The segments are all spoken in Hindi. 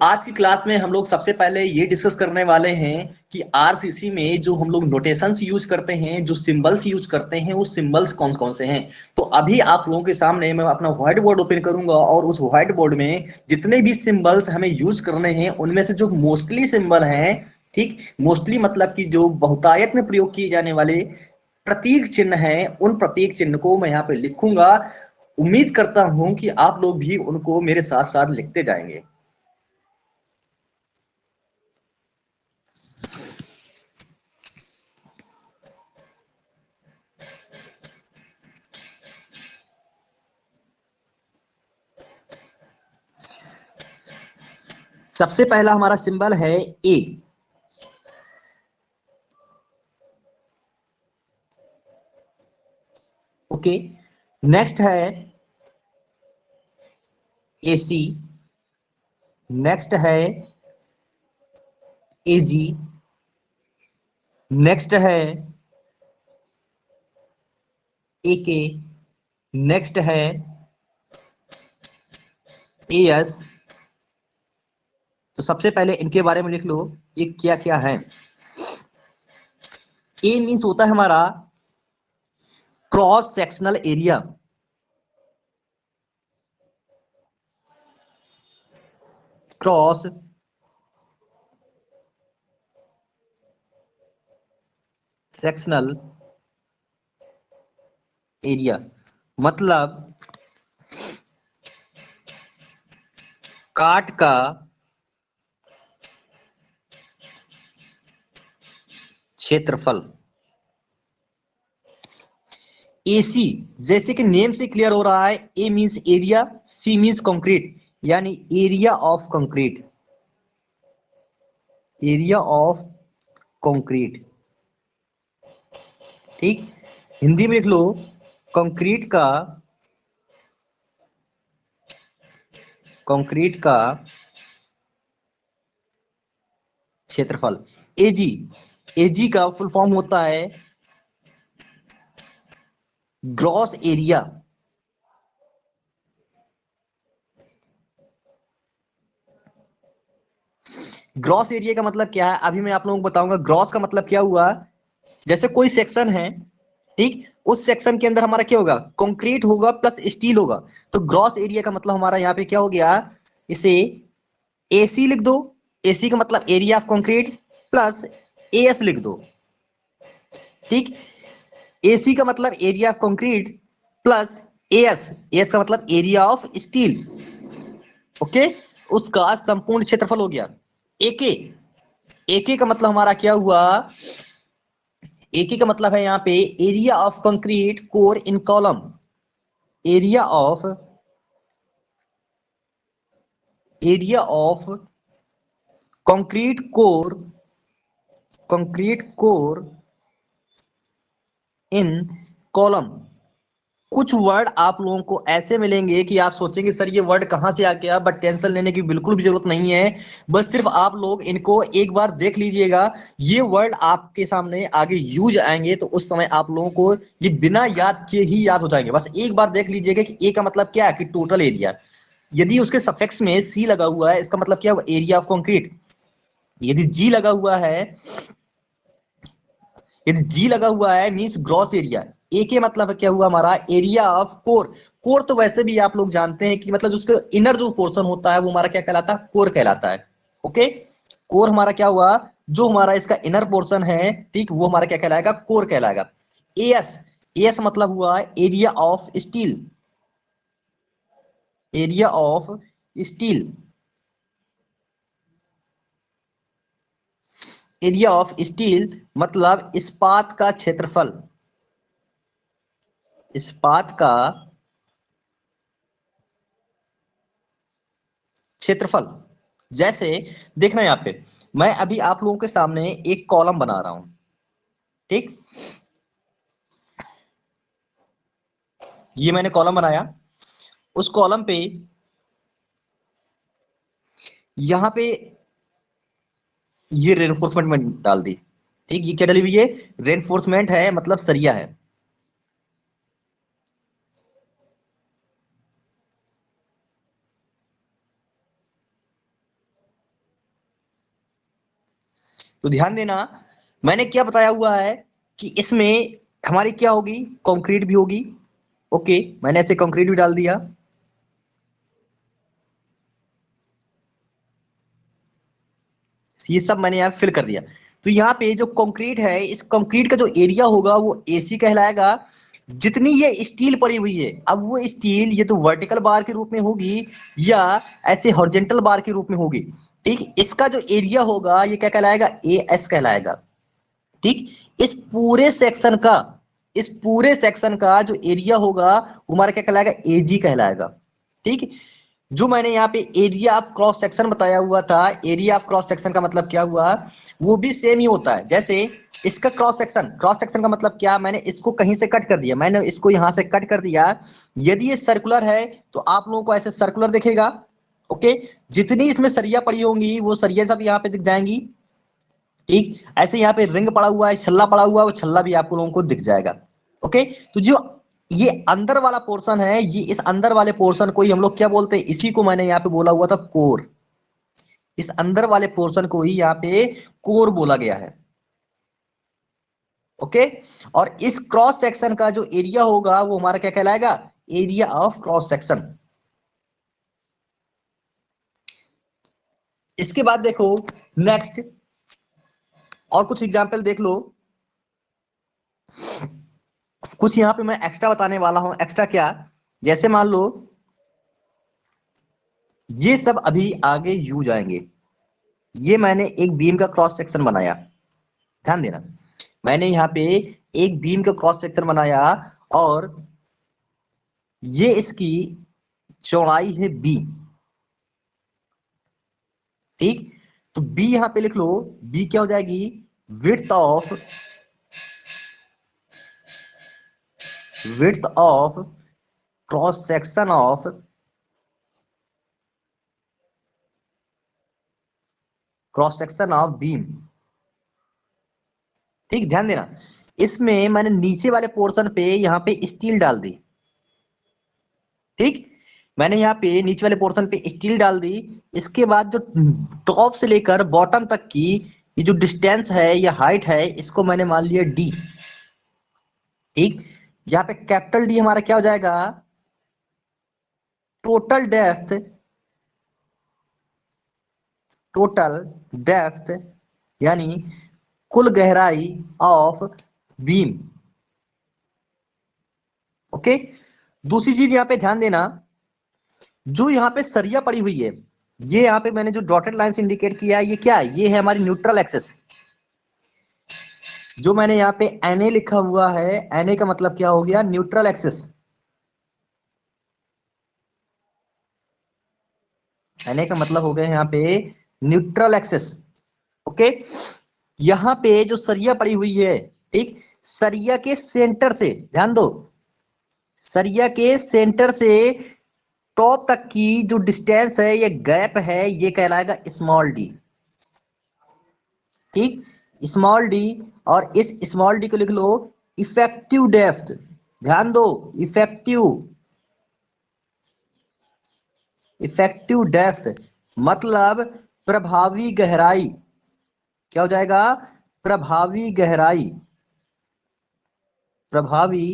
आज की क्लास में हम लोग सबसे पहले ये डिस्कस करने वाले हैं कि आरसीसी में जो हम लोग नोटेशंस यूज करते हैं, जो सिंबल्स यूज करते हैं, वो सिंबल्स कौन कौन से हैं। तो अभी आप लोगों के सामने मैं अपना व्हाइट बोर्ड ओपन करूंगा और उस व्हाइट बोर्ड में जितने भी सिंबल्स हमें यूज करने हैं उनमें से जो मोस्टली सिंबल हैं, ठीक, मोस्टली मतलब कि जो बहुतायत में प्रयोग किए जाने वाले प्रतीक चिन्ह हैं, उन प्रतीक चिन्ह को मैं यहाँ पे लिखूंगा। उम्मीद करता हूं कि आप लोग भी उनको मेरे साथ साथ लिखते जाएंगे। सबसे पहला हमारा सिंबल है ए। ओके, नेक्स्ट है एसी, नेक्स्ट है एजी, नेक्स्ट है एके, नेक्स्ट है एएस। तो सबसे पहले इनके बारे में लिख लो, ये क्या क्या है। ए मीन्स होता है हमारा cross sectional area. Cross sectional area मतलब काट का क्षेत्रफल। एसी, जैसे कि नेम से क्लियर हो रहा है, A means area, C means concrete, यानी area of concrete. Area of concrete, ठीक। हिंदी में लिख लो कंक्रीट का क्षेत्रफल। एजी, एजी का फुल फॉर्म होता है ग्रॉस एरिया। ग्रॉस एरिया का मतलब क्या है, अभी मैं आप लोगों को बताऊंगा। ग्रॉस का मतलब क्या हुआ, जैसे कोई सेक्शन है, ठीक, उस सेक्शन के अंदर हमारा क्या होगा, कंक्रीट होगा प्लस स्टील होगा। तो ग्रॉस एरिया का मतलब हमारा यहाँ पे क्या हो गया, इसे एसी लिख दो। एसी का मतलब area of concrete plus as लिख दो, ठीक। एसी का मतलब area of concrete plus as, as का मतलब एरिया ऑफ स्टील। ओके, उसका संपूर्ण क्षेत्रफल हो गया। एके, एके का मतलब हमारा क्या हुआ, एके का मतलब है यहाँ पे area of concrete core in column. Area of concrete core in column. कुछ वर्ड आप लोगों को ऐसे मिलेंगे कि आप सोचेंगे सर ये वर्ड कहां से आ गया, बट टेंशन लेने की बिल्कुल भी जरूरत नहीं है। बस सिर्फ आप लोग इनको एक बार देख लीजिएगा। ये वर्ड आपके सामने आगे यूज आएंगे तो उस समय आप लोगों को ये बिना याद किए ही याद हो जाएंगे। बस एक बार देख लीजिएगा कि ए का मतलब क्या है, कि टोटल एरिया। यदि उसके सफिक्स में सी लगा हुआ है, इसका मतलब क्या हुआ, एरिया ऑफ कंक्रीट। यदि जी लगा हुआ है, यदि जी लगा हुआ है मींस ग्रॉस एरिया। ए के मतलब क्या हुआ हमारा, एरिया ऑफ कोर। कोर तो वैसे भी आप लोग जानते हैं कि मतलब उसका इनर जो पोर्शन होता है वो हमारा क्या कहलाता है, कोर कहलाता है। ओके, कोर हमारा क्या हुआ, जो हमारा इसका इनर पोर्शन है, ठीक, वो हमारा क्या कहलाएगा, कोर कहलाएगा। एएस, एएस मतलब हुआ area of steel. Area of steel, area of steel मतलब इस्पात का क्षेत्रफल। इस्पात का क्षेत्रफल। जैसे देखना यहाँ पे, मैं अभी आप लोगों के सामने एक कॉलम बना रहा हूं, ठीक। ये मैंने कॉलम बनाया, उस कॉलम पे यहां पे ये रेनफोर्समेंट में डाल दी, ठीक। ये क्या डली हुई है, रेनफोर्समेंट है, मतलब सरिया है। तो ध्यान देना, मैंने क्या बताया हुआ है कि इसमें हमारी क्या होगी, कंक्रीट भी होगी। ओके, मैंने ऐसे कंक्रीट भी डाल दिया। ये सब मैंने यहाँ फिल कर दिया। तो यहाँ पे जो कंक्रीट है, इस कंक्रीट का जो एरिया होगा वो एसी कहलाएगा। जितनी ये स्टील पड़ी हुई है, अब वो स्टील ये तो वर्टिकल बार के रूप में होगी या ऐसे हॉरिजॉन्टल बार के रूप में होगी। ठीक, इसका जो एरिया होगा ये क्या कहलाएगा, ए एस कहलाएगा। ठीक, इस पूरे सेक्शन का जो एरिया होगा वो हमारा क्या कहलाएगा, एजी कहलाएगा। ठीक, जो मैंने यहाँ पे एरिया ऑफ क्रॉस सेक्शन बताया हुआ था, एरिया ऑफ क्रॉस सेक्शन का मतलब क्या हुआ, वो भी सेम ही होता है। जैसे इसका क्रॉस सेक्शन का मतलब क्या, मैंने इसको कहीं से कट कर दिया, मैंने इसको यहाँ से कट कर दिया। यदि ये सर्कुलर है तो आप लोगों को ऐसे सर्कुलर दिखेगा। ओके, जितनी इसमें सरिया पड़ी होंगी वो सरिया सब यहाँ पे दिख जाएंगी। ठीक, ऐसे यहाँ पे रिंग पड़ा हुआ है, छल्ला पड़ा हुआ है, वो छल्ला भी आप लोगों को दिख जाएगा। ओके, तो जो ये अंदर वाला पोर्शन है, ये इस अंदर वाले पोर्शन को ही हम लोग क्या बोलते हैं, इसी को मैंने यहाँ पे बोला हुआ था कोर। इस अंदर वाले पोर्शन को ही यहाँ पे कोर बोला गया है। ओके, और इस क्रॉस सेक्शन का जो एरिया होगा वो हमारा क्या कहलाएगा, एरिया ऑफ क्रॉस सेक्शन। इसके बाद देखो नेक्स्ट और कुछ एग्जांपल देख लो। कुछ यहाँ पे मैं एक्स्ट्रा बताने वाला हूं। एक्स्ट्रा क्या, जैसे मान लो ये सब अभी आगे यूज आएंगे। ये मैंने एक बीम का क्रॉस सेक्शन बनाया, ध्यान देना, मैंने यहाँ पे एक बीम का क्रॉस सेक्शन बनाया और ये इसकी चौड़ाई है बी। ठीक, तो बी यहां पे लिख लो, बी क्या हो जाएगी, width of cross section of beam. ठीक, ध्यान देना, इसमें मैंने नीचे वाले पोर्शन पे यहाँ पे स्टील डाल दी। ठीक, मैंने यहाँ पे नीचे वाले पोर्शन पे स्टील डाल दी। इसके बाद जो टॉप से लेकर बॉटम तक की ये जो डिस्टेंस है या हाइट है, इसको मैंने मान लिया डी। ठीक, यहाँ पे कैपिटल डी हमारा क्या हो जाएगा, टोटल डेप्थ, टोटल डेप्थ यानी कुल गहराई ऑफ बीम। ओके, दूसरी चीज यहाँ पे ध्यान देना, जो यहाँ पे सरिया पड़ी हुई है, ये यहाँ पे मैंने जो डॉटेड लाइन से इंडिकेट किया है, ये क्या है, ये है हमारी न्यूट्रल एक्सेस। जो मैंने यहाँ पे Na लिखा हुआ है, Na का मतलब क्या हो गया, न्यूट्रल एक्सेस। Na का मतलब हो गया यहाँ पे न्यूट्रल एक्सेस। ओके, यहाँ पे जो सरिया पड़ी हुई है, ठीक, सरिया के सेंटर से, ध्यान दो, सरिया के सेंटर से टॉप तक की जो डिस्टेंस है, ये गैप है, ये कहलाएगा स्मॉल डी। ठीक, स्मॉल डी, और इस स्मॉल डी को लिख लो इफेक्टिव डेप्थ। ध्यान दो, इफेक्टिव इफेक्टिव डेप्थ मतलब प्रभावी गहराई। क्या हो जाएगा, प्रभावी गहराई, प्रभावी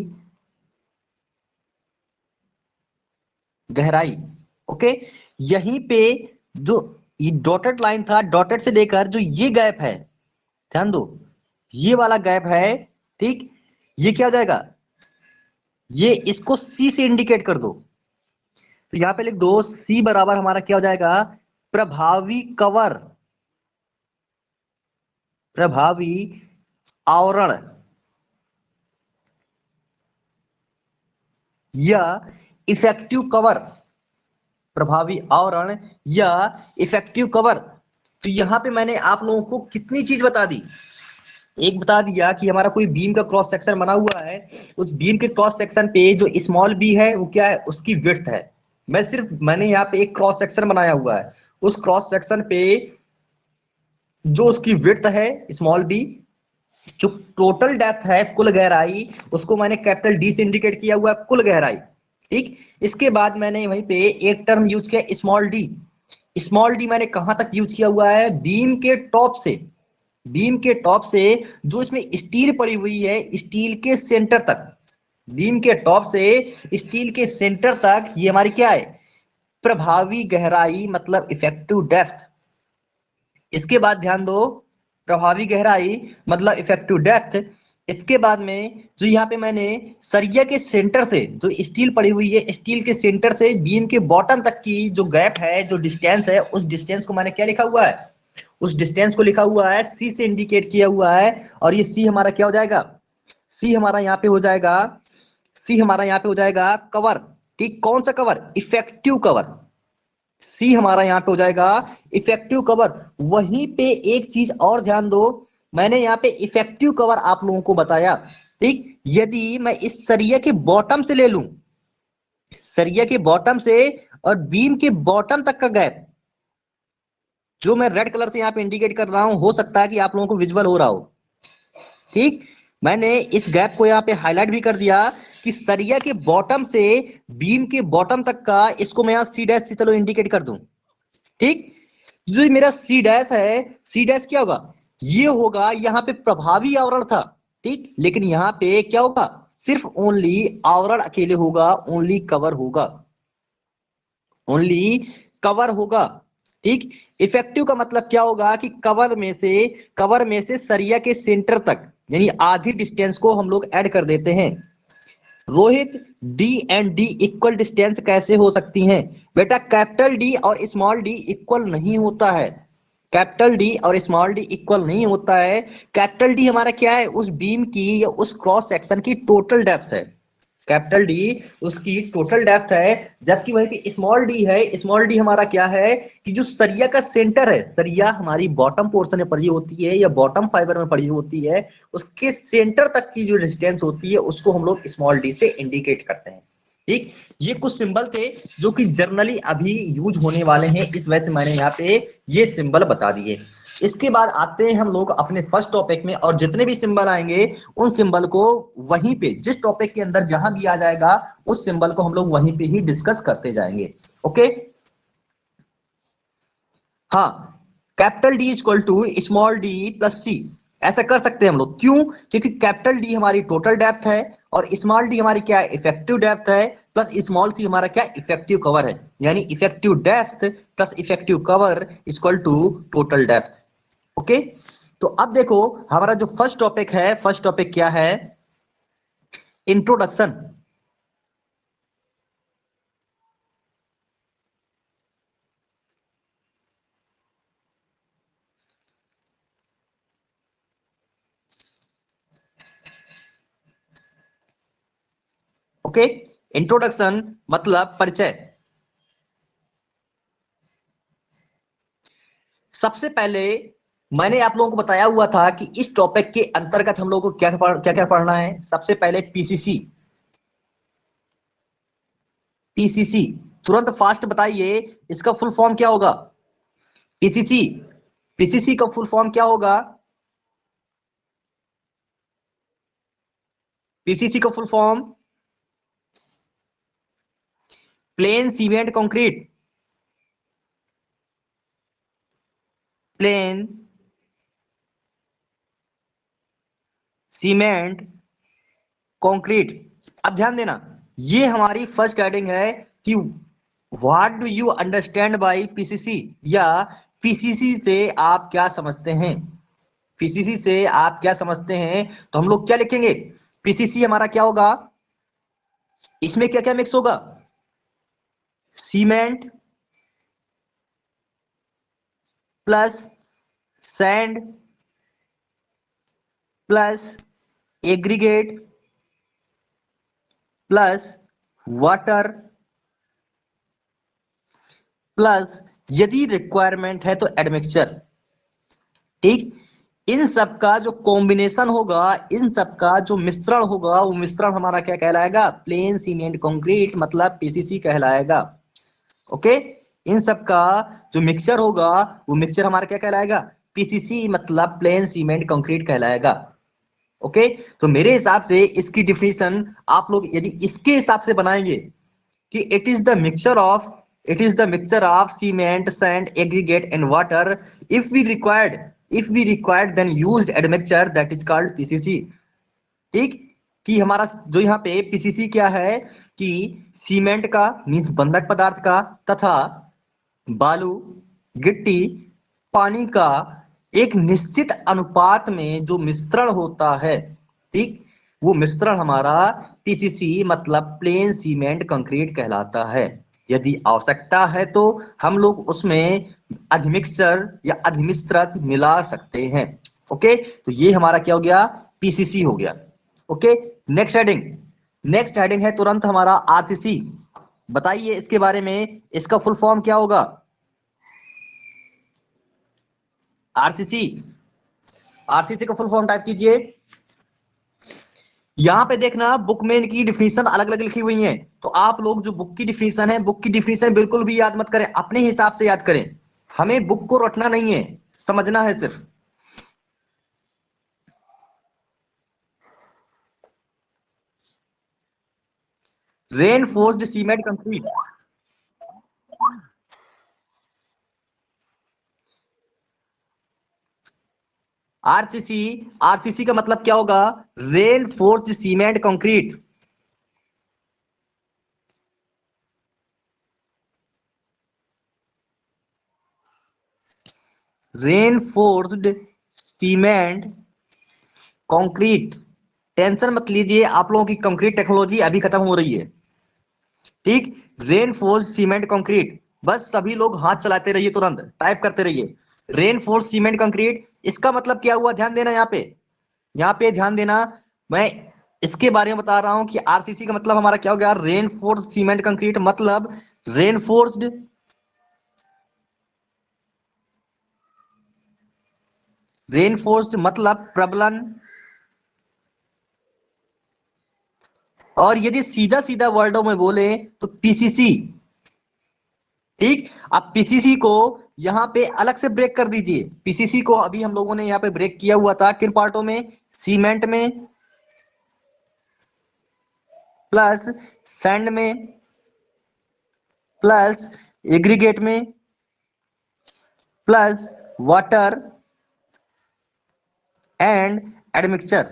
गहराई। ओके, यहीं पे जो ये डॉटेड लाइन था, डॉटेड से लेकर जो ये गैप है, ध्यान दो, ये वाला गैप है, ठीक, ये क्या हो जाएगा, ये इसको सी से इंडिकेट कर दो। तो यहां पे लिख दो सी बराबर हमारा क्या हो जाएगा, प्रभावी कवर, प्रभावी आवरण या इफेक्टिव कवर, प्रभावी आवरण या इफेक्टिव कवर। तो यहां पे मैंने आप लोगों को कितनी चीज बता दी, एक बता दिया कि हमारा कोई बीम का क्रॉस सेक्शन बना हुआ है, उस बीम के क्रॉस सेक्शन पे जो स्मॉल बी है वो क्या है, उसकी विड्थ है। मैंने यहाँ पे एक क्रॉस सेक्शन बनाया हुआ है, उस क्रॉस सेक्शन पे जो उसकी विड्थ है स्मॉल बी, जो टोटल डेप्थ है कुल गहराई, उसको मैंने कैपिटल डी से इंडिकेट किया हुआ है, कुल गहराई। ठीक, इसके बाद मैंने वहीं पे एक टर्म यूज किया स्मॉल डी। स्मॉल डी मैंने कहां तक यूज किया हुआ है, बीम के टॉप से, बीम के टॉप से जो इसमें स्टील पड़ी हुई है, स्टील के सेंटर तक, बीम के टॉप से स्टील के सेंटर तक, ये हमारी क्या है, प्रभावी गहराई मतलब इफेक्टिव डेप्थ। इसके बाद ध्यान दो, प्रभावी गहराई मतलब इफेक्टिव डेप्थ। इसके बाद में जो यहाँ पे मैंने सरिया के सेंटर से जो स्टील पड़ी हुई है, स्टील के सेंटर से बीम के बॉटम तक की जो गैप है, जो डिस्टेंस है, उस डिस्टेंस को मैंने क्या लिखा हुआ है, उस डिस्टेंस को लिखा हुआ है सी से इंडिकेट किया हुआ है। और ये सी हमारा क्या हो जाएगा, सी हमारा यहाँ पे हो जाएगा, सी हमारा यहाँ पे हो जाएगा कवर। ठीक, कौन सा कवर, इफेक्टिव कवर। सी हमारा यहाँ पे हो जाएगा इफेक्टिव कवर। वहीं पे एक चीज और ध्यान दो, मैंने यहाँ पे इफेक्टिव कवर आप लोगों को बताया। ठीक, यदि मैं इस सरिया के बॉटम से ले लूं, सरिया के बॉटम से और बीम के बॉटम तक का गैप, जो मैं रेड कलर से यहाँ पे इंडिकेट कर रहा हूं, हो सकता है कि आप लोगों को विजुअल हो रहा हो। ठीक, मैंने इस गैप को यहाँ पे हाईलाइट भी कर दिया कि सरिया के बॉटम से बीम के बॉटम तक का, इसको मैं यहाँ सी डैश से चलो इंडिकेट कर दूं। ठीक, जो मेरा सी डैश है, सी डैश क्या होगा, ये होगा यहाँ पे प्रभावी आवरण था। ठीक, लेकिन यहाँ पे क्या होगा, सिर्फ ओनली आवरण अकेले होगा, ओनली कवर होगा, ओनली कवर होगा। ठीक, इफेक्टिव का मतलब क्या होगा कि कवर में से सरिया के सेंटर तक, यानी आधी डिस्टेंस को हम लोग ऐड कर देते हैं। Rohit, D and D equal distance कैसे हो सकती हैं? बेटा कैपिटल डी और स्मॉल डी इक्वल नहीं होता है, कैपिटल डी और स्मॉल डी इक्वल नहीं होता है। कैपिटल डी हमारा क्या है, उस बीम की या उस क्रॉस सेक्शन की टोटल डेप्थ है, कैपिटल डी उसकी टोटल डेप्थ है। जबकि वहीं पे स्मॉल डी है, स्मॉल डी हमारा क्या है कि जो सरिया का सेंटर है, सरिया हमारी बॉटम पोर्शन में पड़ी होती है या बॉटम फाइबर में पड़ी होती है, उसके सेंटर तक की जो डिस्टेंस होती है उसको हम लोग स्मॉल डी से इंडिकेट करते हैं। ठीक, ये कुछ सिंबल थे जो कि जर्नली अभी यूज होने वाले हैं, इस वजह से मैंने यहाँ पे ये सिंबल बता दिए। इसके बाद आते हैं हम लोग अपने फर्स्ट टॉपिक में, और जितने भी सिंबल आएंगे उन सिंबल को वहीं पे, जिस टॉपिक के अंदर जहां भी आ जाएगा उस सिंबल को हम लोग वहीं पे ही डिस्कस करते जाएंगे। ओके, हाँ, capital D equal to small D plus C, ऐसा कर सकते हैं हम लोग। क्यों? क्योंकि कैपिटल डी हमारी टोटल डेप्थ है और स्मॉल डी हमारी क्या है, इफेक्टिव डेप्थ है, प्लस स्मॉल सी हमारा क्या, इफेक्टिव कवर है। यानी effective depth plus effective cover equal to total depth. Okay, तो अब देखो हमारा जो फर्स्ट टॉपिक है, फर्स्ट टॉपिक क्या है, इंट्रोडक्शन। ओके, इंट्रोडक्शन मतलब परिचय। सबसे पहले मैंने आप लोगों को बताया हुआ था कि इस टॉपिक के अंतर्गत हम लोगों को क्या क्या क्या पढ़ना है। सबसे पहले पीसीसी, पीसीसी तुरंत फास्ट बताइए, इसका फुल फॉर्म क्या होगा, पीसीसी, पीसीसी का फुल फॉर्म क्या होगा, पीसीसी का full form plane cement concrete, plane cement concrete. अब ध्यान देना, ये हमारी फर्स्ट हेडिंग है कि what do you understand by PCC, या पीसीसी से आप क्या समझते हैं, पीसीसी से आप क्या समझते हैं। तो हम लोग क्या लिखेंगे, पीसीसी हमारा क्या होगा, इसमें क्या क्या मिक्स होगा, cement plus sand plus aggregate plus water plus यदि रिक्वायरमेंट है तो एडमिक्सचर। ठीक, इन सब का जो कॉम्बिनेशन होगा, इन सब का जो मिश्रण होगा, वो मिश्रण हमारा क्या कहलाएगा, प्लेन सीमेंट कंक्रीट मतलब पीसीसी कहलाएगा। ओके, इन सब का जो मिक्सचर होगा वो मिक्सचर हमारा क्या कहलाएगा, पीसीसी मतलब प्लेन सीमेंट कंक्रीट कहलाएगा। ओके, तो मेरे हिसाब से इसकी डिफिनीशन आप लोग यदि इसके हिसाब से बनाएंगे कि it is the mixture of cement, sand, aggregate and water if we required, if we required then used admixture that is called PCC. ठीक, कि हमारा जो यहाँ पे पीसीसी क्या है कि सीमेंट का मीन्स बंधक पदार्थ का तथा बालू, गिट्टी, पानी का एक निश्चित अनुपात में जो मिश्रण होता है, ठीक, वो मिश्रण हमारा पीसीसी मतलब प्लेन सीमेंट कंक्रीट कहलाता है। यदि आवश्यकता है तो हम लोग उसमें अधिमिक्सचर या अधिमिश्रक मिला सकते हैं। ओके, तो ये हमारा क्या हो गया, पीसीसी हो गया। Okay, next heading, next heading है तुरंत हमारा आरसीसी। बताइए इसके बारे में, इसका फुल फॉर्म क्या होगा? आरसीसी, आरसीसी का फुल फॉर्म टाइप कीजिए। यहां पे देखना बुक में इनकी डिफिनीशन अलग अलग लिखी हुई है, तो आप लोग जो बुक की डिफिनीशन है, बुक की डिफिनीशन बिल्कुल भी याद मत करें, अपने हिसाब से याद करें। हमें बुक को रटना नहीं है, समझना है सिर्फ। Reinforced cement concrete, RCC, RCC का मतलब क्या होगा? Reinforced cement concrete. Reinforced cement concrete. Tension मत लीजिए, आप लोगों की कंक्रीट टेक्नोलॉजी अभी खत्म हो रही है। ठीक, रेनफोर्स सीमेंट कंक्रीट, बस सभी लोग हाथ चलाते रहिए, तुरंत टाइप करते रहिए। रेनफोर्स सीमेंट कंक्रीट, इसका मतलब क्या हुआ, ध्यान देना यहाँ पे, यहाँ पे ध्यान देना। मैं इसके बारे में बता रहा हूं कि आरसीसी का मतलब हमारा क्या हो गया, रेनफोर्स सीमेंट कंक्रीट मतलब रेनफोर्स्ड, रेनफोर्स्ड मतलब प्रबलन। और यदि सीधा सीधा वर्डों में बोले तो पीसीसी। ठीक, अब पीसीसी को यहाँ पे अलग से ब्रेक कर दीजिए। पीसीसी को अभी हम लोगों ने यहाँ पे ब्रेक किया हुआ था किन पार्टों में, सीमेंट में प्लस सैंड में प्लस एग्रीगेट में प्लस वाटर एंड एडमिक्सचर।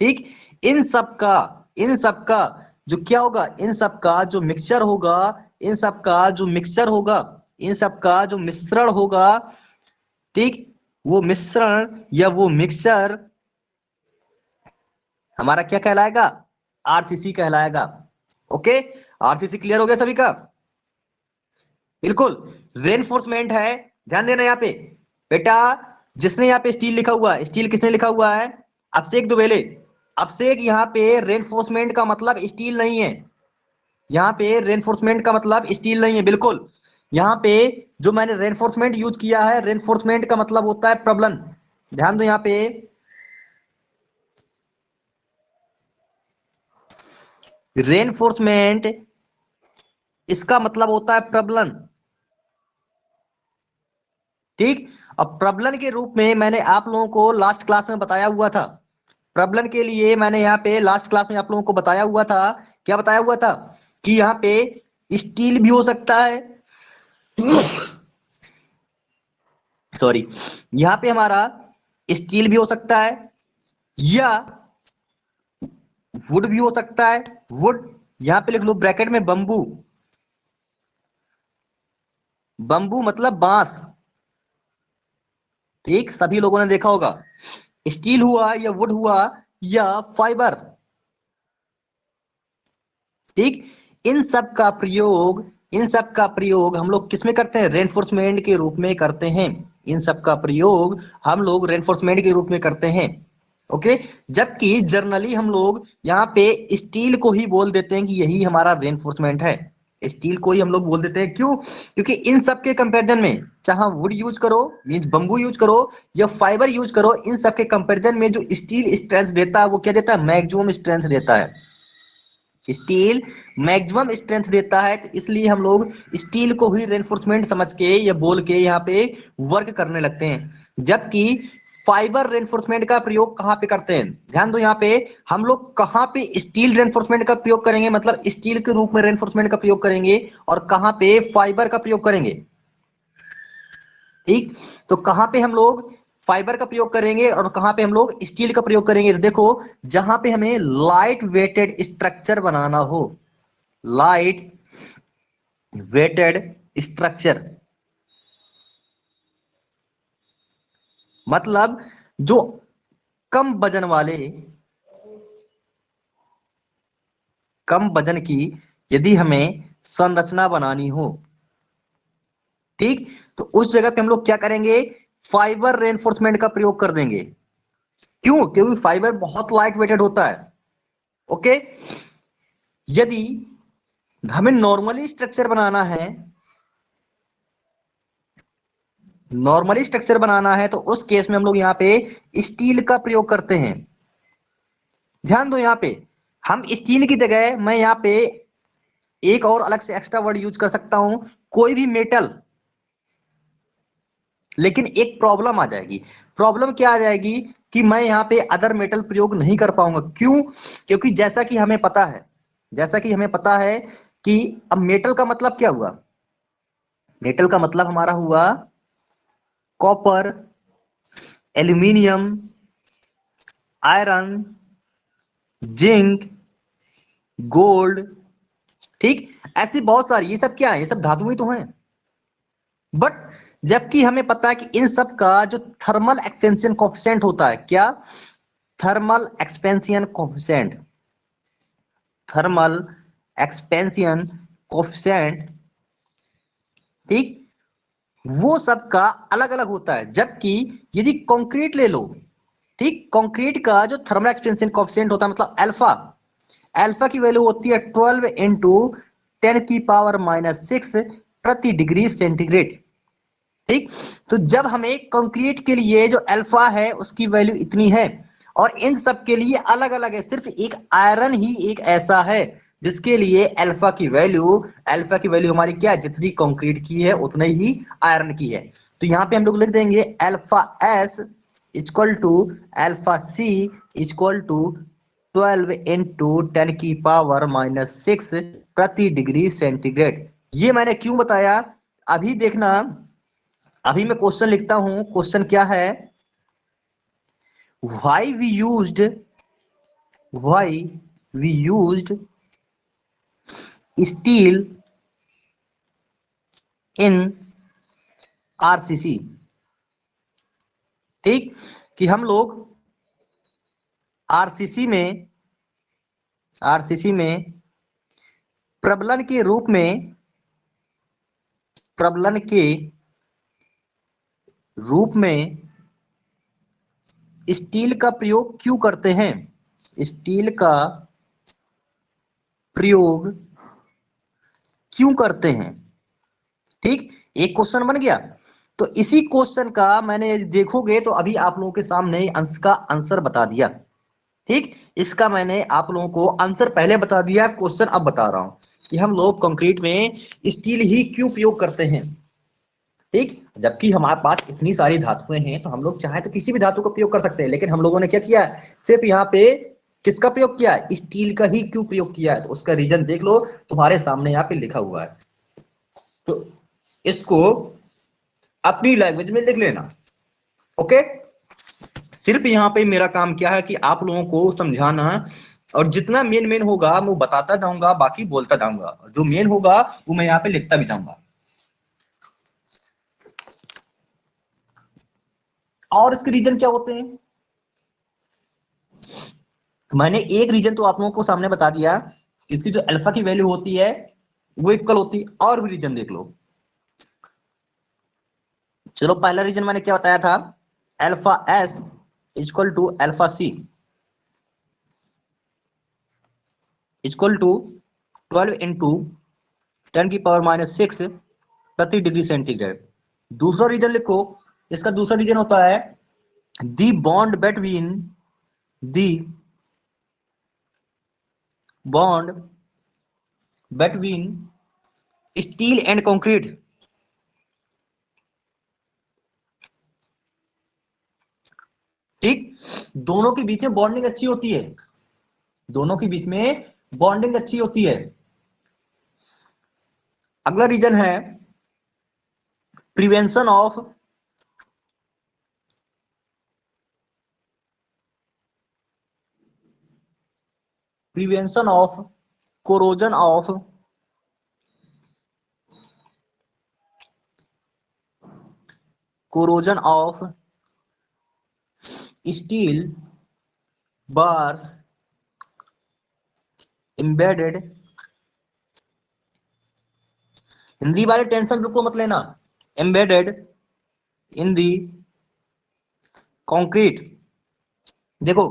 ठीक, इन सब का, इन सब का जो क्या होगा, इन सब का जो मिक्सचर होगा, इन सब का जो मिक्सचर होगा, इन सब का जो मिश्रण होगा, ठीक, वो मिश्रण या वो मिक्सचर हमारा क्या कहलाएगा, आरसीसी कहलाएगा। ओके, आरसीसी क्लियर हो गया सभी का? बिल्कुल। रेनफोर्समेंट है, ध्यान देना यहाँ पे बेटा, जिसने यहाँ पे स्टील लिखा हुआ है, स्टील किसने लिखा हुआ है, अभिषेक दुबेले। अभिषेक, यहाँ पे रेनफोर्समेंट का मतलब स्टील नहीं है, यहाँ पे रेनफोर्समेंट का मतलब स्टील नहीं है, बिल्कुल। यहाँ पे जो मैंने रेनफोर्समेंट यूज किया है, रेनफोर्समेंट का मतलब होता है प्रबलन। ध्यान दो यहाँ पे, रेनफोर्समेंट इसका मतलब होता है प्रबलन। ठीक, अब प्रबलन के रूप में मैंने आप लोगों को लास्ट क्लास में बताया हुआ था, प्रबलन के लिए मैंने यहाँ पे लास्ट क्लास में आप लोगों को बताया हुआ था, क्या बताया हुआ था कि यहाँ पे स्टील भी हो सकता है, सॉरी, यहाँ पे हमारा स्टील भी हो सकता है या वुड भी हो सकता है। वुड, यहाँ पे लिख लो ब्रैकेट में बंबू, बंबू मतलब बांस। ठीक, सभी लोगों ने देखा होगा, स्टील हुआ या वुड हुआ या फाइबर। ठीक, इन सब का प्रयोग, इन सब का प्रयोग हम लोग किस में करते हैं, रेनफोर्समेंट के रूप में करते हैं। इन सब का प्रयोग हम लोग रेनफोर्समेंट के रूप में करते हैं। ओके, जबकि जर्नली हम लोग यहाँ पे स्टील को ही बोल देते हैं कि यही हमारा रेनफोर्समेंट है। स्टील को ही हम लोग बोल देते हैं, क्यों? क्योंकि इन सब के कंपैरिजन में, चाहे वुड यूज करो मीन्स बंबू यूज करो या फाइबर यूज करो, इन सब के कंपैरिजन में जो स्टील स्ट्रेंथ देता है वो क्या देता है, मैक्सिमम स्ट्रेंथ देता है। स्टील मैक्सिमम स्ट्रेंथ देता है, तो इसलिए हम लोग स्टील को ही रेनफोर्समेंट समझ के या बोल के यहाँ पे वर्क करने लगते हैं। जबकि फाइबर रेनफोर्समेंट का प्रयोग कहाँ पे करते हैं, ध्यान दो यहाँ पे, हम लोग कहाँ पे स्टील रेनफोर्समेंट का प्रयोग करेंगे, मतलब स्टील के रूप में रेनफोर्समेंट का प्रयोग करेंगे, और कहाँ पे फाइबर का प्रयोग करेंगे। ठीक, तो कहाँ पे हम लोग फाइबर का प्रयोग करेंगे और कहां पे हम लोग स्टील का प्रयोग करेंगे। तो देखो जहां पे हमें लाइट वेटेड स्ट्रक्चर बनाना हो, लाइट वेटेड स्ट्रक्चर मतलब जो कम वजन वाले, कम वजन की यदि हमें संरचना बनानी हो, ठीक, तो उस जगह पे हम लोग क्या करेंगे, फाइबर रेनफोर्समेंट का प्रयोग कर देंगे। क्यों? क्योंकि फाइबर बहुत लाइट वेटेड होता है। ओके, यदि हमें नॉर्मली स्ट्रक्चर बनाना है, नॉर्मली स्ट्रक्चर बनाना है तो उस केस में हम लोग यहाँ पे स्टील का प्रयोग करते हैं। ध्यान दो, यहाँ पे हम स्टील की जगह मैं यहाँ पे एक और अलग से एक्स्ट्रा वर्ड यूज कर सकता हूं, कोई भी मेटल। लेकिन एक प्रॉब्लम आ जाएगी। प्रॉब्लम क्या आ जाएगी कि मैं यहाँ पे अदर मेटल प्रयोग नहीं कर पाऊंगा। क्यों? क्योंकि जैसा कि हमें पता है, जैसा कि हमें पता है कि अब मेटल का मतलब क्या हुआ, मेटल का मतलब हमारा हुआ copper, aluminium, iron, zinc, gold, ठीक, ऐसी बहुत सारी, ये सब क्या है, ये सब धातुएं तो हैं। बट जबकि हमें पता है कि इन सब का जो थर्मल एक्सपेंशन कोफिशिएंट होता है, क्या, thermal expansion coefficient, thermal expansion coefficient, ठीक, वो सब का अलग अलग होता है। जबकि यदि कंक्रीट ले लो, ठीक, कंक्रीट का जो थर्मल एक्सपेंशन कोफिशिएंट होता है मतलब अल्फा, अल्फा की वैल्यू होती है 12 इंटू 10⁻⁻6 प्रति डिग्री सेंटीग्रेड। ठीक, तो जब हमें कंक्रीट के लिए जो अल्फा है उसकी वैल्यू इतनी है और इन सब के लिए अलग अलग है, सिर्फ एक आयरन ही एक ऐसा है जिसके लिए अल्फा की वैल्यू, अल्फा की वैल्यू हमारी क्या है, जितनी कंक्रीट की है उतनी ही आयरन की है। तो यहां पे हम लोग लिख देंगे alpha S equal to alpha C equal to 12 into 10⁻⁻6 प्रति डिग्री सेंटीग्रेड। ये मैंने क्यों बताया, अभी देखना, अभी मैं क्वेश्चन लिखता हूं। क्वेश्चन क्या है, why we used, why we used steel in RCC. ठीक, कि हम लोग आरसीसी में, आरसीसी में प्रबलन के रूप में, प्रबलन के रूप में स्टील का प्रयोग क्यों करते हैं, स्टील का प्रयोग क्यों करते हैं। ठीक, एक क्वेश्चन बन गया। तो इसी क्वेश्चन का मैंने देखोगे तो अभी आप लोगों के सामने अंश का आंसर बता दिया। ठीक, इसका मैंने आप लोगों को आंसर पहले बता दिया, क्वेश्चन अब बता रहा हूं कि हम लोग कंक्रीट में स्टील ही क्यों प्रयोग करते हैं। ठीक, जबकि हमारे पास इतनी सारी धातुएं हैं तो हम लोग चाहे तो किसी भी धातु का प्रयोग कर सकते हैं, लेकिन हम लोगों ने क्या किया, सिर्फ यहाँ पे किसका प्रयोग किया, स्टील का ही क्यों प्रयोग किया है। तो उसका रीजन देख लो, तुम्हारे सामने यहाँ पे लिखा हुआ है, तो इसको अपनी लैंग्वेज में लिख लेना। ओके, सिर्फ यहाँ पे मेरा काम क्या है कि आप लोगों को समझाना है, और जितना मेन मेन होगा मैं बताता जाऊंगा, बाकी बोलता जाऊंगा, जो मेन होगा वो मैं यहाँ पे लिखता भी जाऊंगा। और इसके रीजन क्या होते हैं, मैंने एक रीजन तो आप लोगों को सामने बता दिया, इसकी जो अल्फा की वैल्यू होती है वो इक्वल होती है। और भी रीजन देख लो। चलो, पहला रीजन मैंने क्या बताया था, alpha S equal to alpha C equal to 12 into 10⁻⁻6 प्रति डिग्री सेंटीग्रेड। दूसरा रीजन लिखो, इसका दूसरा रीजन होता है the bond between, the bond between steel and concrete. ठीक, दोनों के बीच में बॉन्डिंग अच्छी होती है, दोनों के बीच में बॉन्डिंग अच्छी होती है। अगला रीजन है prevention of prevention of corrosion of steel bars embedded, Hindi वाले टेंशन बिल्कुल मत लेना, एम्बेडेड इन दी कंक्रीट। देखो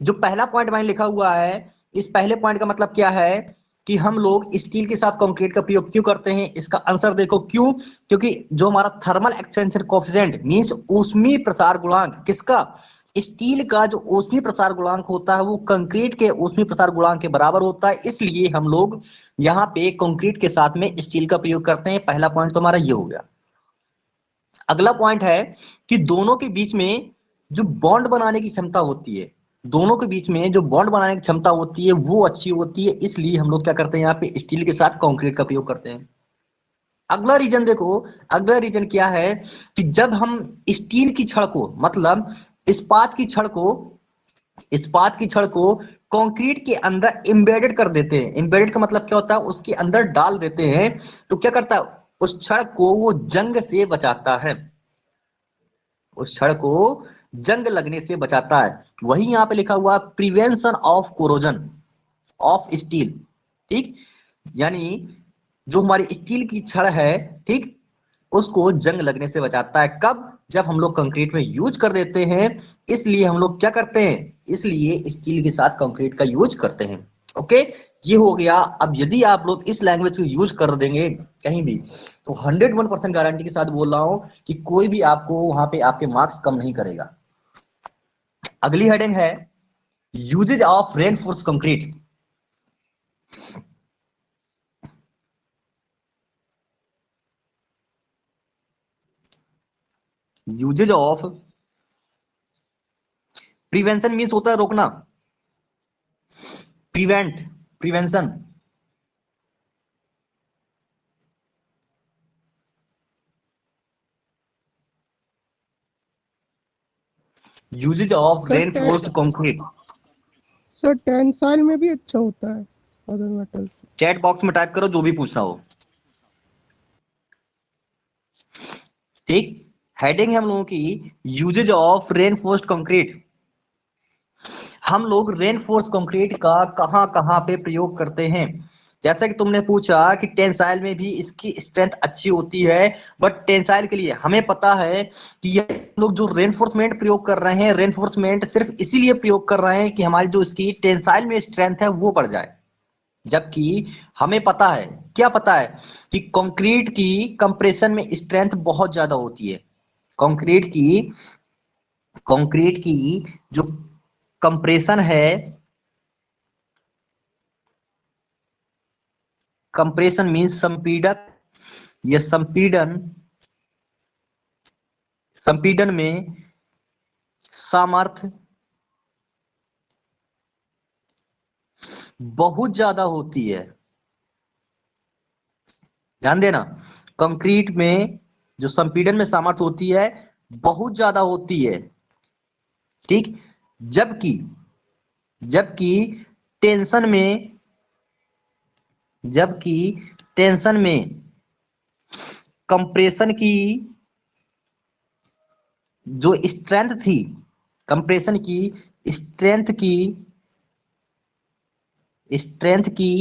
जो पहला पॉइंट मैंने लिखा हुआ है, इस पहले पॉइंट का मतलब क्या है कि हम लोग स्टील के साथ कंक्रीट का प्रयोग क्यों करते हैं। इसका आंसर देखो क्यों, क्योंकि जो हमारा थर्मल एक्सटेंशन कोएफिशिएंट मींस ऊष्मीय प्रसार गुणांक, किसका, स्टील का जो ऊष्मीय प्रसार गुणांक होता है वो कंक्रीट के ऊष्मीय प्रसार गुणांक के बराबर होता है, इसलिए हम लोग यहाँ पे कंक्रीट के साथ में स्टील का प्रयोग करते हैं। पहला पॉइंट तो हमारा ये हो गया। अगला पॉइंट है कि दोनों के बीच में जो बॉन्ड बनाने की क्षमता होती है, दोनों के बीच में जो बॉन्ड बनाने की क्षमता होती है वो अच्छी होती है, इसलिए हम लोग क्या करते हैं यहाँ पे स्टील के साथ कंक्रीट का प्रयोग करते हैं। अगला रीजन देखो, अगला रीजन क्या है कि जब हम स्टील की छड़ को मतलब इस्पात की छड़ को इस्पात की छड़ को कंक्रीट के अंदर एम्बेडेड कर देते हैं। एम्बेडेड का मतलब क्या होता है, उसके अंदर डाल देते हैं, तो क्या करता है उस छड़ को वो जंग से बचाता है, उस छड़ को जंग लगने से बचाता है। वही यहाँ पे लिखा हुआ prevention of corrosion of steel, ठीक, यानी जो हमारी स्टील की छड़ है, ठीक, उसको जंग लगने से बचाता है। कब, जब हम लोग कंक्रीट में यूज कर देते हैं, इसलिए हम लोग क्या करते हैं, इसलिए स्टील के साथ कंक्रीट का यूज करते हैं। ओके, ये हो गया। अब यदि आप लोग इस लैंग्वेज को यूज कर देंगे कहीं भी, तो 101% गारंटी के साथ बोल रहा हूं कि कोई भी आपको वहां पे आपके मार्क्स कम नहीं करेगा। अगली हेडिंग है uses of reinforce concrete. Uses of, prevention means होता है रोकना, prevent, prevention, uses of sir reinforced concrete. Sir tensile में भी अच्छा होता है अदर मेटल से। चैट बॉक्स में टाइप करो जो भी पूछना हो, ठीक। हेडिंग है हम लोगों की यूजेज ऑफ रेनफोर्स्ड कंक्रीट। हम लोग रेनफोर्स कंक्रीट का कहां कहां पे प्रयोग करते हैं। जैसा कि तुमने पूछा कि टेंसाइल में भी इसकी स्ट्रेंथ अच्छी होती है, बट टेंसाइल के लिए हमें पता है कि ये लोग जो रेनफोर्समेंट प्रयोग कर रहे हैं, रेनफोर्समेंट सिर्फ इसीलिए प्रयोग कर रहे हैं कि हमारी जो इसकी टेंसाइल में स्ट्रेंथ है वो बढ़ जाए। जबकि हमें पता है, क्या पता है, कि कंक्रीट की कंप्रेशन में स्ट्रेंथ बहुत ज्यादा होती है। कंक्रीट की कंक्रीट की जो कंप्रेशन है, कंप्रेशन मींस संपीड़क, ये संपीड़न, संपीड़न में सामर्थ्य बहुत ज्यादा होती है। ध्यान देना, कंक्रीट में जो संपीड़न में सामर्थ्य होती है बहुत ज्यादा होती है, ठीक। जबकि जबकि टेंशन में जबकि टेंशन में कंप्रेशन की जो स्ट्रेंथ थी, कंप्रेशन की स्ट्रेंथ की स्ट्रेंथ की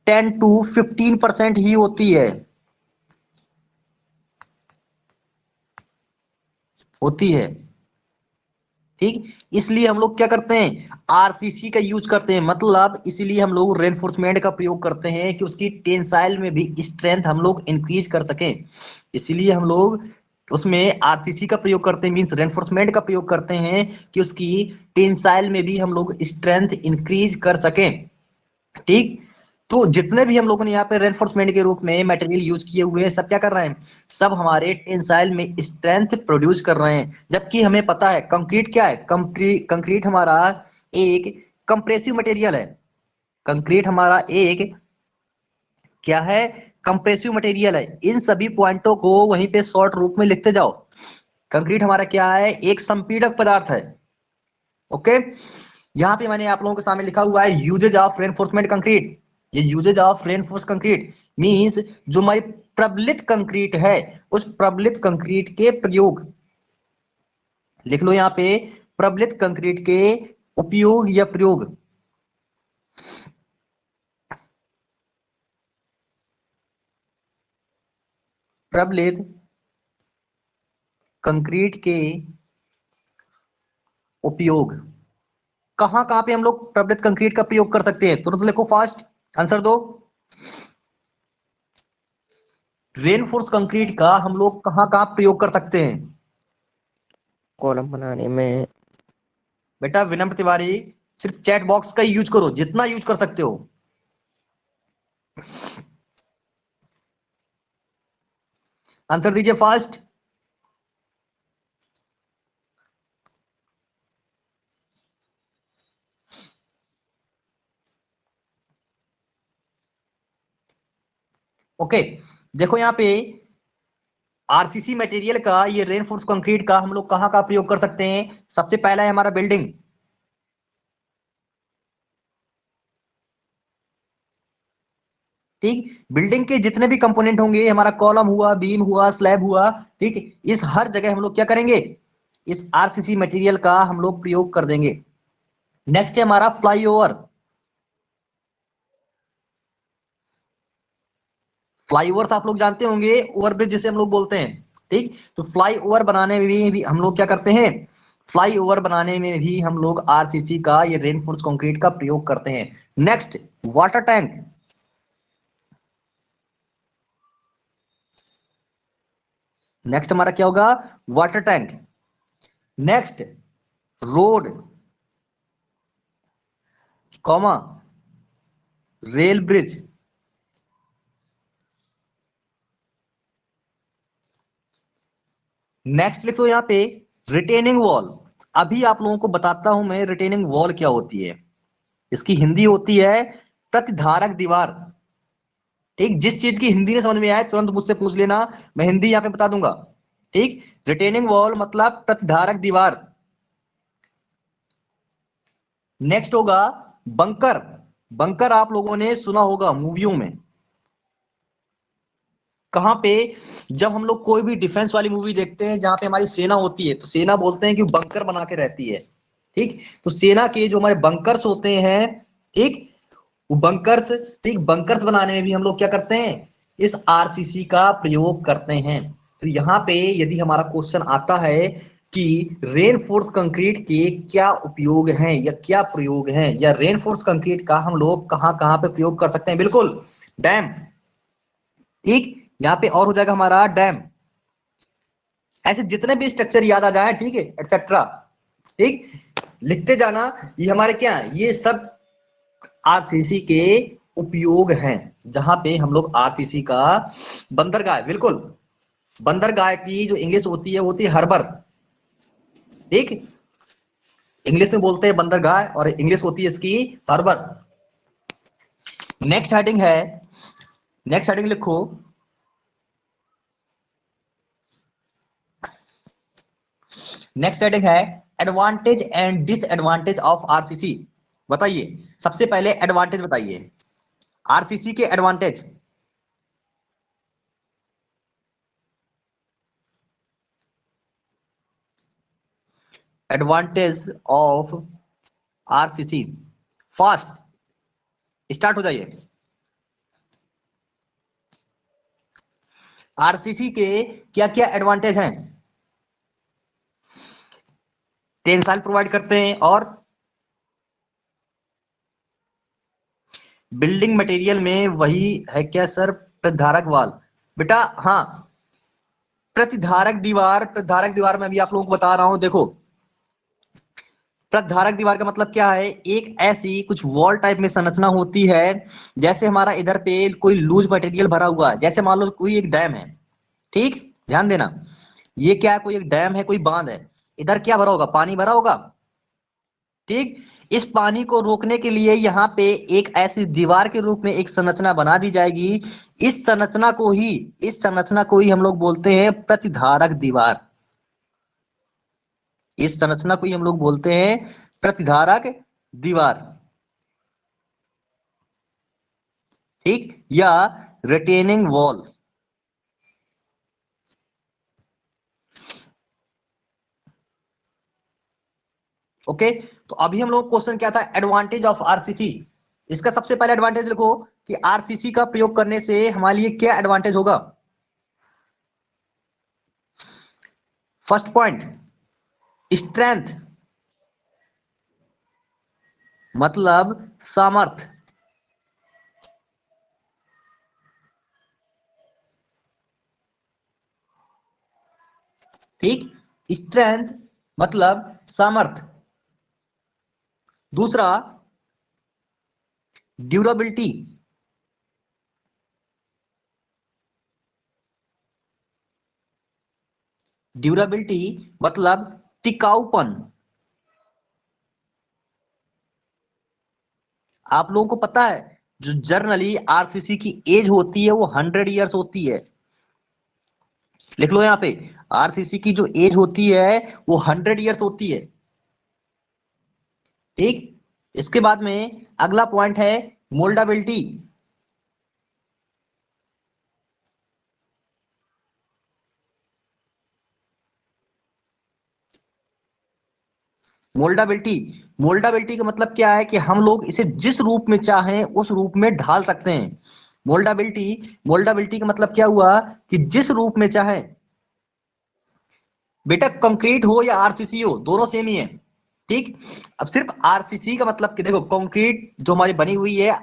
10 to 15% ही होती है, ठीक। इसलिए हम लोग क्या करते हैं, आरसीसी का यूज करते हैं, मतलब इसीलिए हम लोग रेनफोर्समेंट का प्रयोग करते हैं कि उसकी टेंसाइल में भी स्ट्रेंथ हम लोग इंक्रीज कर सकें। इसीलिए हम लोग उसमें आरसीसी का प्रयोग करते हैं, मींस रेनफोर्समेंट का प्रयोग करते हैं कि उसकी टेंसाइल में भी हम लोग स्ट्रेंथ इंक्रीज कर सकें, ठीक। तो जितने भी हम लोगों ने यहाँ पे रेनफोर्समेंट के रूप में मटेरियल यूज किए हुए हैं, सब क्या कर रहे हैं, सब हमारे टेंसाइल में स्ट्रेंथ प्रोड्यूस कर रहे हैं। जबकि हमें पता है कंक्रीट क्या है, कंक्रीट हमारा एक कंप्रेसिव मटेरियल है। कंक्रीट हमारा एक क्या है, कंप्रेसिव मटेरियल है। इन सभी पॉइंटों को वहीं पे शॉर्ट रूप में लिखते जाओ। कंक्रीट हमारा क्या है, एक संपीड़क पदार्थ है। ओके, यहाँ पे मैंने आप लोगों के सामने लिखा हुआ है यूजेज ऑफ रेनफोर्समेंट कंक्रीट। ये uses of reinforce concrete means जो हमारी प्रबलित कंक्रीट है उस प्रबलित कंक्रीट के प्रयोग, लिख लो यहाँ पे प्रबलित कंक्रीट के उपयोग या प्रयोग। प्रबलित कंक्रीट के उपयोग कहां कहां पे हम लोग प्रबलित कंक्रीट का प्रयोग कर सकते हैं? तुरंत लिखो, फास्ट आंसर दो। रेनफोर्स कंक्रीट का हम लोग कहां कहां प्रयोग कर सकते हैं? कॉलम बनाने में। बेटा विनम्र तिवारी, सिर्फ चैट बॉक्स का यूज करो, जितना यूज कर सकते हो। आंसर दीजिए फास्ट। ओके, देखो यहाँ पे आरसीसी मटेरियल का, ये रेनफोर्स कंक्रीट का हम लोग कहां कहां प्रयोग कर सकते हैं? सबसे पहला है हमारा बिल्डिंग, ठीक। बिल्डिंग के जितने भी कंपोनेंट होंगे, हमारा कॉलम हुआ, बीम हुआ, स्लैब हुआ, ठीक, इस हर जगह हम लोग क्या करेंगे? इस आरसीसी मटेरियल का हम लोग प्रयोग कर देंगे। नेक्स्ट है हमारा फ्लाईओवर। फ्लाईओवर आप लोग जानते होंगे, ओवरब्रिज जिसे हम लोग बोलते हैं, ठीक। तो फ्लाई ओवर बनाने में भी हम लोग क्या करते हैं? फ्लाई ओवर बनाने में भी हम लोग आरसीसी का, ये रेनफोर्स कंक्रीट का प्रयोग करते हैं। Next water tank. नेक्स्ट हमारा क्या होगा? Water tank. Next road, comma rail bridge. Next लिखो यहाँ पे रिटेनिंग वॉल। अभी आप लोगों को बताता हूं मैं रिटेनिंग वॉल क्या होती है। इसकी हिंदी होती है प्रतिधारक दीवार, ठीक। जिस चीज की हिंदी में समझ में आए तुरंत मुझसे पूछ लेना, मैं हिंदी यहाँ पे बता दूंगा, ठीक। रिटेनिंग वॉल मतलब प्रतिधारक दीवार। नेक्स्ट होगा बंकर। बंकर आप लोगों ने सुना होगा मूवियों में, कहां पे? जब हम लोग कोई भी डिफेंस वाली मूवी देखते हैं जहां पे हमारी सेना होती है, तो सेना बोलते हैं कि बंकर बना के रहती है, ठीक। तो सेना के जो हमारे बंकर्स होते हैं, ठीक, वो बंकर्स, ठीक, बंकर्स बनाने में भी हम लोग क्या करते हैं? इस आरसीसी का प्रयोग करते हैं। तो यहाँ पे यदि हमारा क्वेश्चन आता है कि रेनफोर्स कंक्रीट के क्या उपयोग हैं या क्या प्रयोग हैं, या रेनफोर्स कंक्रीट का हम लोग कहां कहां पे प्रयोग कर सकते हैं, बिल्कुल डैम, ठीक। यहाँ पे और हो जाएगा हमारा डैम। ऐसे जितने भी स्ट्रक्चर याद आ जाए, ठीक है, एटसेट्रा, ठीक, लिखते जाना। ये हमारे क्या है? ये सब आरसीसी के उपयोग हैं, जहां पे हम लोग आरसीसी का, बंदरगाह, बिल्कुल, बंदरगाह की जो इंग्लिश होती है वो होती है हार्बर, ठीक। इंग्लिश में बोलते हैं बंदरगाह और इंग्लिश होती है इसकी हार्बर। नेक्स्ट हेडिंग है, नेक्स्ट हेडिंग लिखो, नेक्स्ट हेडिंग है advantage and disadvantage of RCC. बताइए, सबसे पहले एडवांटेज बताइए, आरसीसी के advantage. Advantage of RCC, fast start हो जाइए। आरसीसी के क्या क्या एडवांटेज हैं? टेंसाइल प्रोवाइड करते हैं, और बिल्डिंग मटेरियल में वही है क्या सर? प्रतिधारक वाल, बेटा हाँ, प्रतिधारक दीवार। प्रतिधारक दीवार में अभी आप लोगों को बता रहा हूं, देखो प्रतिधारक दीवार का मतलब क्या है? एक ऐसी कुछ वॉल टाइप में संरचना होती है, जैसे हमारा इधर पे कोई लूज मटेरियल भरा हुआ है, जैसे मान लो कोई एक डैम है, ठीक, ध्यान देना, ये क्या है? कोई एक डैम है, कोई बांध है, इधर क्या भरा होगा? पानी भरा होगा, ठीक। इस पानी को रोकने के लिए यहाँ पे एक ऐसी दीवार के रूप में एक संरचना बना दी जाएगी। इस संरचना को ही, इस संरचना को ही हम लोग बोलते हैं प्रतिधारक दीवार। इस संरचना को ही हम लोग बोलते हैं प्रतिधारक दीवार, ठीक, या रिटेनिंग वॉल। ओके, तो अभी हम लोग क्वेश्चन क्या था, एडवांटेज ऑफ आरसीसी। इसका सबसे पहले एडवांटेज लिखो कि आरसीसी का प्रयोग करने से हमारे लिए क्या एडवांटेज होगा। फर्स्ट पॉइंट, स्ट्रेंथ, मतलब सामर्थ, ठीक, स्ट्रेंथ मतलब सामर्थ। दूसरा, ड्यूरेबिलिटी, ड्यूरेबिलिटी मतलब टिकाऊपन। आप लोगों को पता है जो जर्नली आरसीसी की एज होती है वो 100 ईयर्स होती है। लिख लो यहाँ पे, आरसीसी की जो एज होती है वो 100 ईयर्स होती है, ठीक। इसके बाद में अगला पॉइंट है मोल्डाबिलिटी। मोल्डाबिलिटी, मोल्डाबिलिटी का मतलब क्या है कि हम लोग इसे जिस रूप में चाहें उस रूप में ढाल सकते हैं। मोल्डाबिलिटी, मोल्डाबिलिटी का मतलब क्या हुआ कि जिस रूप में चाहे, बेटा कंक्रीट हो या आरसीसी हो दोनों सेम ही है, ठीक। अब सिर्फ आरसीसी का मतलब कि देखो कंक्रीट जो हमारी बनी हुई है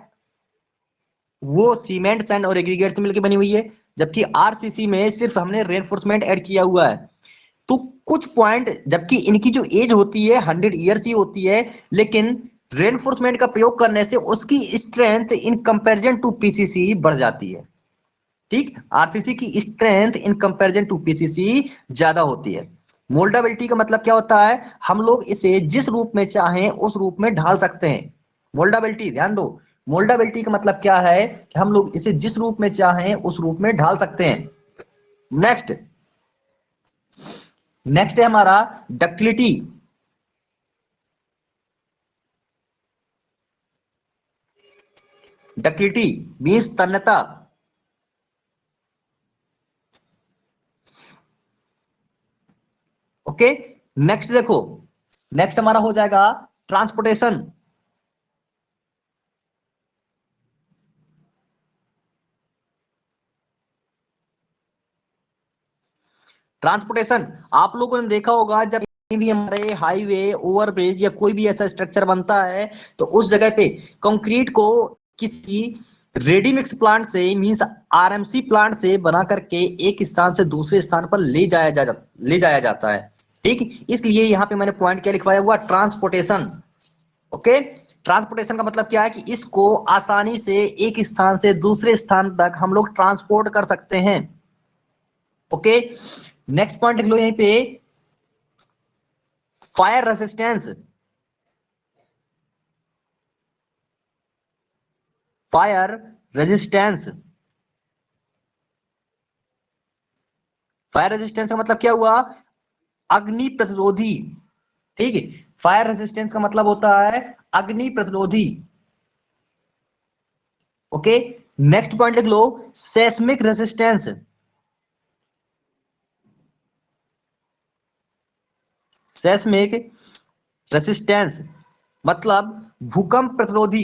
वो सीमेंट सैंड और एग्रीगेट से मिलकर बनी हुई है, जबकि आरसीसी में सिर्फ हमने रेनफोर्समेंट ऐड किया हुआ है। तो कुछ पॉइंट, जबकि इनकी जो एज होती है 100 ईयर्स ही होती है, लेकिन रेनफोर्समेंट का प्रयोग करने से उसकी strength in comparison to PCC बढ़ जाती है, ठीक। आरसीसी की strength in comparison to PCC ज्यादा होती है। मोल्डाबिलिटी का मतलब क्या होता है, हम लोग इसे जिस रूप में चाहें उस रूप में ढाल सकते हैं। मोल्डाबिलिटी ध्यान दो, मोल्डाबिलिटी का मतलब क्या है कि हम लोग इसे जिस रूप में चाहें उस रूप में ढाल सकते हैं। नेक्स्ट, नेक्स्ट है हमारा डक्टिलिटी। डक्टिलिटी मीन्स तन्यता। ओके, नेक्स्ट देखो, नेक्स्ट हमारा हो जाएगा ट्रांसपोर्टेशन। ट्रांसपोर्टेशन, आप लोगों ने देखा होगा जब भी हमारे हाईवे, ओवरब्रिज या कोई भी ऐसा स्ट्रक्चर बनता है तो उस जगह पे कंक्रीट को किसी रेडी मिक्स प्लांट से मींस आरएमसी प्लांट से बना करके एक स्थान से दूसरे स्थान पर ले जाया जाता है, ठीक। इसलिए यहाँ पे मैंने पॉइंट क्या लिखवाया हुआ, ट्रांसपोर्टेशन। ओके, ट्रांसपोर्टेशन का मतलब क्या है कि इसको आसानी से एक स्थान से दूसरे स्थान तक हम लोग ट्रांसपोर्ट कर सकते हैं। ओके, नेक्स्ट पॉइंट लिख लो यहीं पे, fire resistance. Fire resistance, fire resistance का मतलब क्या हुआ, अग्नि प्रतिरोधी, ठीक है। फायर रेजिस्टेंस का मतलब होता है अग्नि प्रतिरोधी। ओके, नेक्स्ट पॉइंट लिख लो, सेस्मिक रेजिस्टेंस। सेस्मिक रेसिस्टेंस मतलब भूकंप प्रतिरोधी,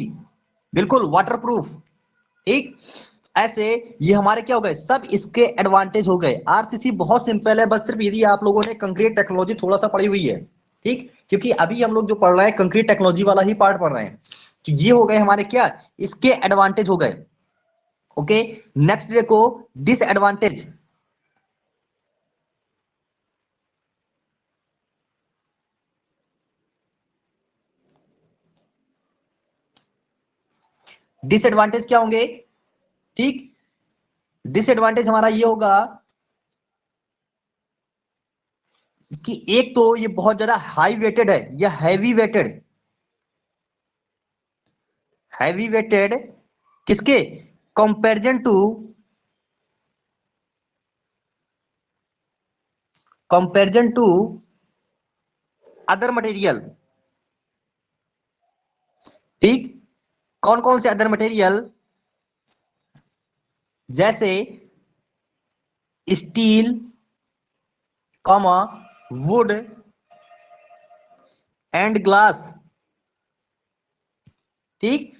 बिल्कुल वाटरप्रूफ, ठीक। ऐसे ये हमारे क्या हो गए, सब इसके एडवांटेज हो गए। आरसीसी बहुत सिंपल है, बस सिर्फ यदि आप लोगों ने कंक्रीट टेक्नोलॉजी थोड़ा सा पढ़ी हुई है, ठीक, क्योंकि अभी हम लोग जो पढ़ रहे हैं कंक्रीट टेक्नोलॉजी वाला ही पार्ट पढ़ रहे हैं, तो ये हो गए हमारे क्या, इसके एडवांटेज हो गए। ओके, नेक्स्ट देखो, डिसएडवांटेज। डिसएडवांटेज क्या होंगे, ठीक। डिसएडवांटेज हमारा ये होगा कि एक तो ये बहुत ज्यादा हाई वेटेड है या हैवी वेटेड, हैवी वेटेड किसके, comparison to, comparison to other material, ठीक, कौन कौन से अदर मटेरियल, जैसे steel, comma, wood and glass. ठीक,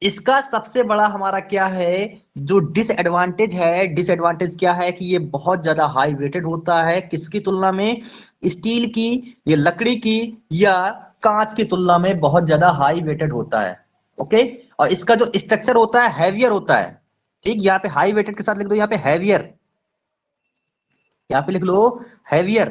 इसका सबसे बड़ा हमारा क्या है जो डिसएडवांटेज है, डिसएडवांटेज क्या है कि ये बहुत ज्यादा हाई वेटेड होता है, किसकी तुलना में, स्टील की, ये लकड़ी की, या कांच की तुलना में बहुत ज्यादा हाई वेटेड होता है। ओके, और इसका जो स्ट्रक्चर होता है हैवियर होता है। ठीक, यहाँ पे हाई वेटेड के साथ लिख दो, यहाँ पे हैवियर, यहाँ पे लिख लो हैवियर।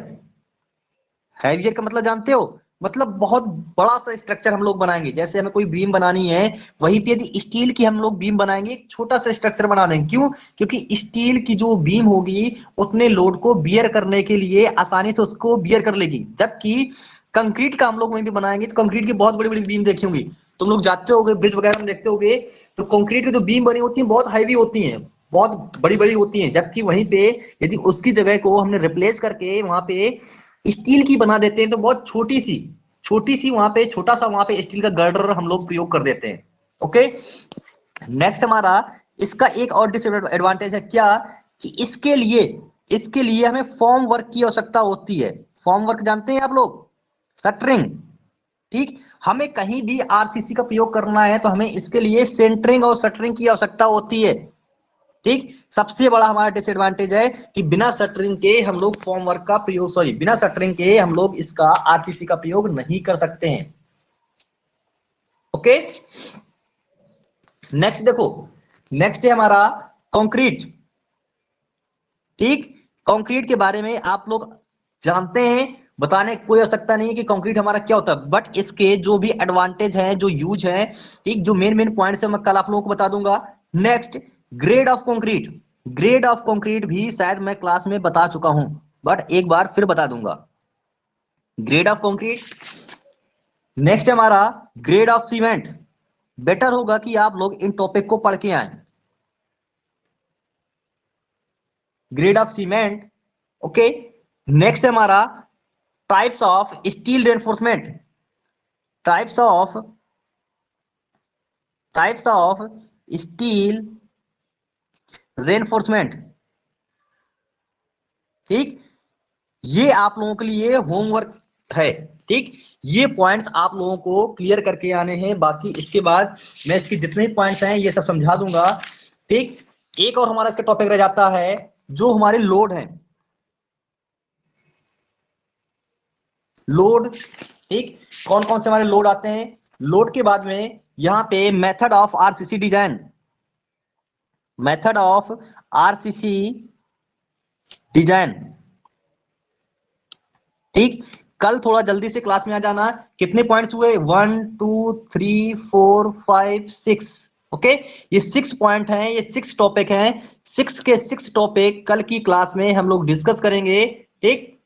हैवियर का मतलब जानते हो, मतलब बहुत बड़ा सा स्ट्रक्चर हम लोग बनाएंगे। जैसे हमें कोई बीम बनानी है, वहीं पे यदि स्टील की हम लोग बीम बनाएंगे, एक छोटा सा स्ट्रक्चर बना देंगे। क्यों? क्योंकि स्टील की जो बीम होगी उतने लोड को बियर करने के लिए आसानी से उसको बियर कर लेगी। जबकि कंक्रीट का हम लोग वहीं पे बनाएंगे तो कंक्रीट की बहुत बड़ी बड़ी बीम देखी होंगी, तुम लोग जाते होगे ब्रिज वगैरह में देखते होगे, तो कंक्रीट की जो बीम बनी होती है बहुत हैवी होती है, बहुत बड़ी बड़ी होती है। जबकि वहीं पे यदि उसकी जगह को हमने रिप्लेस करके वहां पे स्टील की बना देते हैं तो बहुत छोटी सी वहां पे, छोटा सा वहां पे स्टील का गर्डर हम लोग प्रयोग कर देते हैं। ओके, नेक्स्ट हमारा इसका एक और डिसएडवांटेज है क्या, कि इसके लिए हमें फॉर्म वर्क की आवश्यकता होती है। फॉर्म वर्क जानते हैं आप लोग, शटरिंग। ठीक, हमें कहीं भी आरसीसी का प्रयोग करना है तो हमें इसके लिए सेंटरिंग और शटरिंग की आवश्यकता होती है। ठीक, सबसे बड़ा हमारा डिसएडवांटेज है कि बिना शटरिंग के हम लोग फॉर्म वर्क का प्रयोग, सॉरी, बिना शटरिंग के हम लोग इसका आरसीसी का प्रयोग नहीं कर सकते हैं। ओके, नेक्स्ट देखो, नेक्स्ट है हमारा कंक्रीट। ठीक, कंक्रीट के बारे में आप लोग जानते हैं, बताने की कोई आवश्यकता नहीं है कि कंक्रीट हमारा क्या होता है, बट इसके जो भी एडवांटेज हैं, जो यूज है, ठीक, जो मेन मेन पॉइंट्स है मैं कल आप लोगों को बता दूंगा। Next, grade of concrete. Grade of concrete भी शायद मैं क्लास में बता चुका हूं, बट एक बार फिर बता दूंगा, ग्रेड ऑफ कंक्रीट। नेक्स्ट हमारा ग्रेड ऑफ सीमेंट। बेटर होगा कि आप लोग इन टॉपिक को पढ़ के आए। Grade of cement. Okay, next हमारा types of steel reinforcement. Types of steel reinforcement. ठीक, ये आप लोगों के लिए होमवर्क है। ठीक, ये पॉइंट्स आप लोगों को क्लियर करके आने हैं, बाकी इसके बाद मैं इसके जितने पॉइंट्स हैं ये सब समझा दूंगा। ठीक, एक और हमारा इसका टॉपिक रह जाता है जो हमारे लोड हैं, लोड। ठीक, कौन कौन से हमारे लोड आते हैं, लोड के बाद में यहां पे method of RCC design, method of RCC design. ठीक, कल थोड़ा जल्दी से क्लास में आ जाना। कितने पॉइंट्स हुए, 1 2 3 4 5 6। ओके, ये 6 पॉइंट हैं, ये 6 टॉपिक हैं। 6 के 6 टॉपिक कल की क्लास में हम लोग डिस्कस करेंगे। ठीक,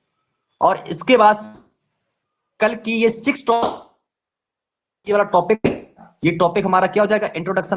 और इसके बाद कल की ये 6 टॉपिक, ये वाला टॉपिक, ये टॉपिक हमारा क्या हो जाएगा, इंट्रोडक्शन।